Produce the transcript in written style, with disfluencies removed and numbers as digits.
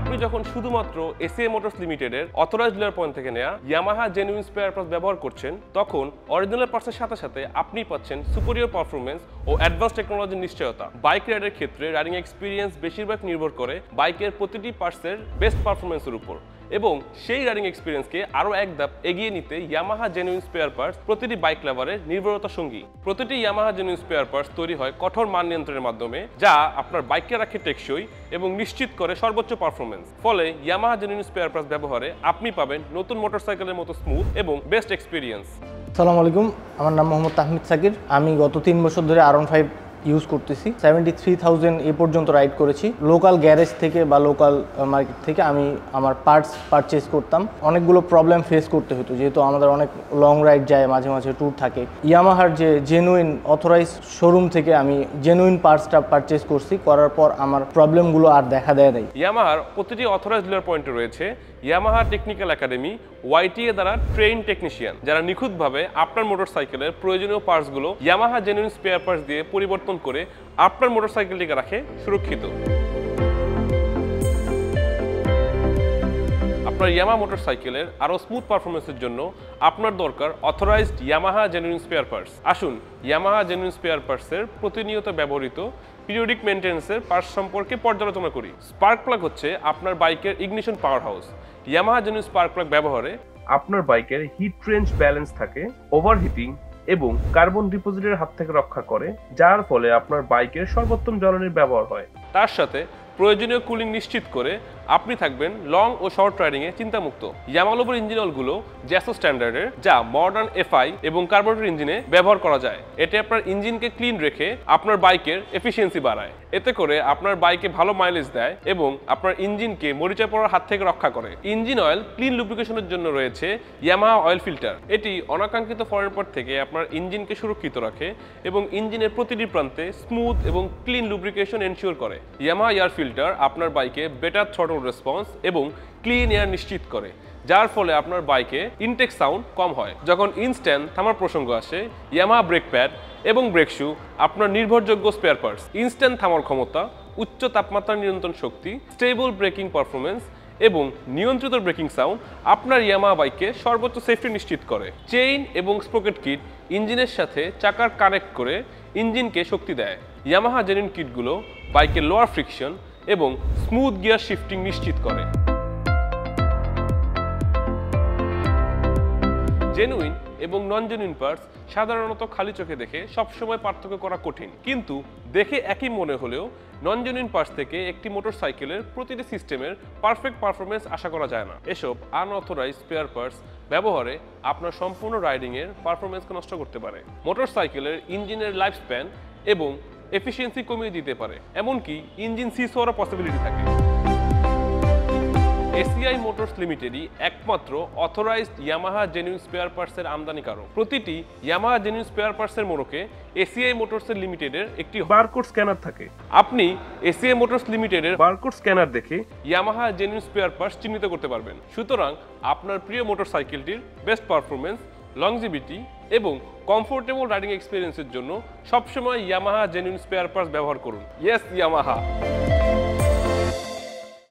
আপনি যখন শুধুমাত্র এসিআই মোটরস লিমিটেডের অথরাইজড ডিলার পয়েন্ট থেকে নেওয়া ইয়ামাহা জেনুইন স্পেয়ার পার্টস ব্যবহার করছেন, তখন অরিজিনাল পার্টসের সাথে সাথে আপনি পাচ্ছেন সুপিরিয়র পারফরমেন্স ও অ্যাডভান্স টেকনোলজির নিশ্চয়তা। বাইক রাইডের ক্ষেত্রে রাইডিং এক্সপিরিয়েন্স বেশিরভাগ নির্ভর করে বাইকের প্রতিটি পার্টসের বেস্ট পারফরমেন্সের উপর, এবং সেই রাইডিং এক্সপিরিয়েন্সকে আরও এক ধাপ এগিয়ে নিতে ইয়ামাহা জেনুইন স্পেয়ার পার্টস প্রতিটি বাইক লাভারের নির্ভরতা সঙ্গী। প্রতিটি ইয়ামাহা জেনুইন স্পেয়ার পার্টস তৈরি হয় কঠোর মান নিয়ন্ত্রণের মাধ্যমে, যা আপনার বাইককে রাখে টেকসই এবং নিশ্চিত করে সর্বোচ্চ পারফরমেন্স। ফলে ইয়ামাহা জেনুইন স্পেয়ার পার্টস ব্যবহারে আপনি পাবেন নতুন মোটরসাইকেলের মতো স্মুথ এবং বেস্ট এক্সপিরিয়েন্স। আসসালামু আলাইকুম, আমার নাম মোহাম্মদ তাহমিদ সাকির। আমি গত 3 বছর ধরে R15 ইউজ করতেছি। 73,000 এ পর্যন্ত রাইড করেছি। লোকাল গ্যারেজ থেকে বা লোকাল মার্কেট থেকে আমি আমার পার্টস পারচেজ করতাম। অনেকগুলো প্রবলেম ফেস করতে হতো, যেহেতু আমাদের অনেক লং রাইড যায়, মাঝে মাঝে ট্যুর থাকে। ইয়ামাহার যে জেনুইন অথরাইজ শোরুম থেকে আমি জেনুইন পার্টসটা পারচেজ করছি, করার পর আমার প্রবলেমগুলো আর দেখা দেয় নাই। ইয়ামাহার প্রতিটি অথরাইজড ডিলার পয়েন্টে রয়েছে ইয়ামাহা টেকনিক্যাল একাডেমি YTA দ্বারা ট্রেইন টেকনিশিয়ান, যারা নিখুঁতভাবে আপনার মোটরসাইকেলের প্রয়োজনীয় পার্টসগুলো ইয়ামাহা জেনুইন স্পেয়ার পার্টস দিয়ে পরিবর্তন করে আপনার মোটরসাইকেলটিকে রাখে সুরক্ষিত। আপনার ইয়ামাহা মোটরসাইকেলের আরও স্মুথ পারফরমেন্সের জন্য আপনার দরকার authorised Yamaha genuine spare parts. আসুন ইয়ামাহা জেনুইন স্পেয়ার পার্টসের প্রতিনিয়ত ব্যবহৃত পিরিয়ডিক মেইনটেন্যান্সের পার্টস সম্পর্কে পর্যালোচনা করি। স্পার্ক প্লাগ হচ্ছে আপনার বাইকের ignition power house. Yamaha genuine spark plug ব্যবহারে আপনার বাইকের হিট রেঞ্জ ব্যালেন্স থাকে, ওভারহিটিং এবং কার্বন ডিপোজিটের হাত থেকে রক্ষা করে, যার ফলে আপনার বাইকের সর্বোত্তম জ্বালানির ব্যবহার হয়। তার সাথে প্রয়োজনীয় কুলিং নিশ্চিত করে আপনি থাকবেন লং ও শর্ট রাইডিংয়ে চিন্তামুক্ত। ইয়ামালোবোর ইঞ্জিন অয়েলগুলো জ্যাসো স্ট্যান্ডার্ডের, যা মডার্ন FI এবং কার্বোরেটর ইঞ্জিনে ব্যবহার করা যায়। এতে আপনার ইঞ্জিনকে ক্লিন রেখে আপনার বাইকের এফিসিয়েন্সি বাড়ায়। এতে করে আপনার বাইকে ভালো মাইলেজ দেয় এবং আপনার ইঞ্জিনকে মরিচা পড়ার হাত থেকে রক্ষা করে। ইঞ্জিন অয়েল ক্লিন লুব্রিকেশনের জন্য রয়েছে ইয়ামাহা অয়েল ফিল্টার। এটি অনাকাঙ্ক্ষিত ফরেন পার্ট থেকে আপনার ইঞ্জিনকে সুরক্ষিত রাখে এবং ইঞ্জিনের প্রতিটি প্রান্তে স্মুথ এবং ক্লিন লুব্রিকেশন এনশিওর করে। ইয়ামাহা এয়ার ফিল্টার আপনার বাইকে বেটার থ্রটল রেসপন্স এবং ক্লিন এয়ার নিশ্চিত করে, যার ফলে আপনার বাইকে ইনটেক সাউন্ড কম হয়। যখন ইনস্ট্যান্ট থামার প্রসঙ্গ আসে, ইয়ামাহা ব্রেক প্যাড এবং ব্রেক শু আপনার নির্ভরযোগ্য স্পেয়ার পার্টস। ইনস্ট্যান্ট থামার ক্ষমতা, উচ্চ তাপমাত্রা নিয়ন্ত্রণ শক্তি, স্টেবল ব্রেকিং পারফরমেন্স এবং নিয়ন্ত্রিত ব্রেকিং সাউন্ড আপনার ইয়ামাহা বাইকে সর্বোচ্চ সেফটি নিশ্চিত করে। চেইন এবং স্প্রকেট কিট ইঞ্জিনের সাথে চাকার কানেক্ট করে ইঞ্জিনকে শক্তি দেয়। ইয়ামাহা জেনুইন কিটগুলো বাইকের লোয়ার ফ্রিকশন এবং স্মুথ গিয়ার শিফটিং নিশ্চিত করে। জেনুইন এবং নন জেনুইন পার্টস সাধারণত খালি চোখে দেখে সবসময় পার্থক্য করা কঠিন, কিন্তু দেখে একই মনে হলেও নন জেনুইন পার্টস থেকে একটি মোটরসাইকেলের প্রতিটি সিস্টেমের পারফেক্ট পারফরমেন্স আশা করা যায় না। এসব আনঅথরাইজড স্পেয়ার পার্টস ব্যবহারে আপনার সম্পূর্ণ রাইডিংয়ের পারফরমেন্সকে নষ্ট করতে পারে, মোটরসাইকেলের ইঞ্জিনের লাইফ স্প্যান এবং এফিসিয়েন্সি কমিয়ে দিতে পারে, এমনকি ইঞ্জিন সিজ হওয়ার পসিবিলিটি থাকে। এসিআই মোটরস লিমিটেডই একমাত্র অথরাইজড ইয়ামাহা জেনুইন স্পেয়ার পার্টসের আমদানিকারক। প্রতিটি ইয়ামাহা জেনুইন স্পেয়ার পার্টসের মোড়কে এসিআই মোটরস লিমিটেডের একটি বারকোড স্ক্যানার থাকে। আপনি এসিআই মোটরস লিমিটেডের বারকোড স্ক্যানার দেখে ইয়ামাহা জেনুইন স্পেয়ার পার্টস চিহ্নিত করতে পারবেন। সুতরাং আপনার প্রিয় মোটরসাইকেলটির বেস্ট পারফরমেন্স, লংজিভিটি এবং কমফোর্টেবল রাইডিং এক্সপিরিয়েন্সের জন্য সবসময় ইয়ামাহা জেনুইন স্পেয়ার পার্টস ব্যবহার করুন। Yes Yamaha.